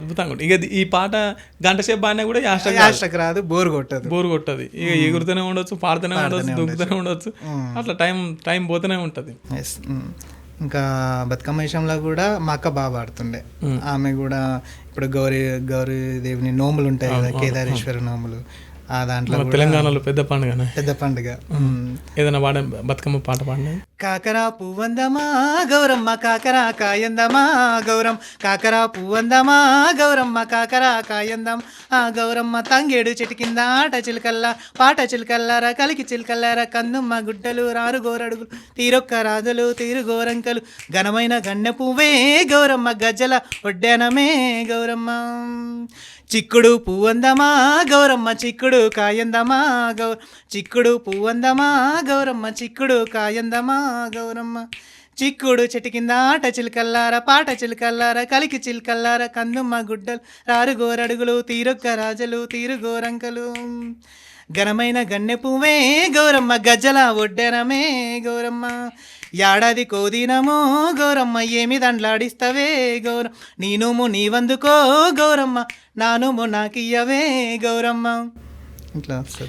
అద్భుతంగా ఉంటుంది. ఇక ఈ పాట గంట సేపు పాడినా కూడా యాస్టక్ రాదు, బోర్ కొట్టదు. ఇక ఎగురుతూనే ఉండొచ్చు, పాడుతూనే ఉండొచ్చు, దుంకుతూనే ఉండొచ్చు, అట్లా టైం పోతూనే ఉంటుంది. ఇంకా బతుకమ్మ విషయంలో కూడా మా అక్క బాగా పాడుతుండే. ఆమె కూడా ఇప్పుడు గౌరీ దేవిని నోములు ఉంటాయి కదా, కేదారేశ్వర నోములు, ఆ దాంట్లో తెలంగాణలో పెద్ద పండుగ. ఏదైనా బతుకమ్మ పాట పాడినా కాకరా పువ్వందమా గౌరమ్మ కాకరా కాయందమా గౌరం, కాకరా పువ్వందమా గౌరమ్మ కాకరా కాయందం, ఆ గౌరమ్మ తంగేడు చెట్టు కింద ఆట చిలకల్లా పాట చిలకల్లారా కలికి చిలకల్లారా కందుమ్మ గుడ్డలు రారు గోరడుగులు తీరొక్క రాజులు తీరు గోరంకలు ఘనమైన గన్నె పువ్వే గౌరమ్మ గజ్జల ఒడ్డానమే గౌరమ్మ, చిక్కుడు పువ్వందమా గౌరమ్మ చిక్కుడు కాయందమా చిక్కుడు పువ్వందమా గౌరమ్మ చిక్కుడు కాయందమా గౌరమ్మ, చిక్కుడు చెట్టు కింద ఆట చిలకల్లారా పాట చిలకల్లారా కలికి చిలకల్లారా కందుమ్మ గుడ్డలు రారు గోరడుగులు తీరొక్క రాజులు తీరు గోరంకలు ఘనమైన గన్నె పువ్వే గౌరమ్మ గజ్జల ఒడ్డెనమే గౌరమ్మ, ఏడాది కోదినమో గౌరమ్మ ఏమి దండ్లాడిస్తవే గౌరమ్మ, నీ నోము నీవందుకో గౌరమ్మ నా నోము నాకియ్యవే గౌరమ్మ, ఇట్లా వస్తుంది.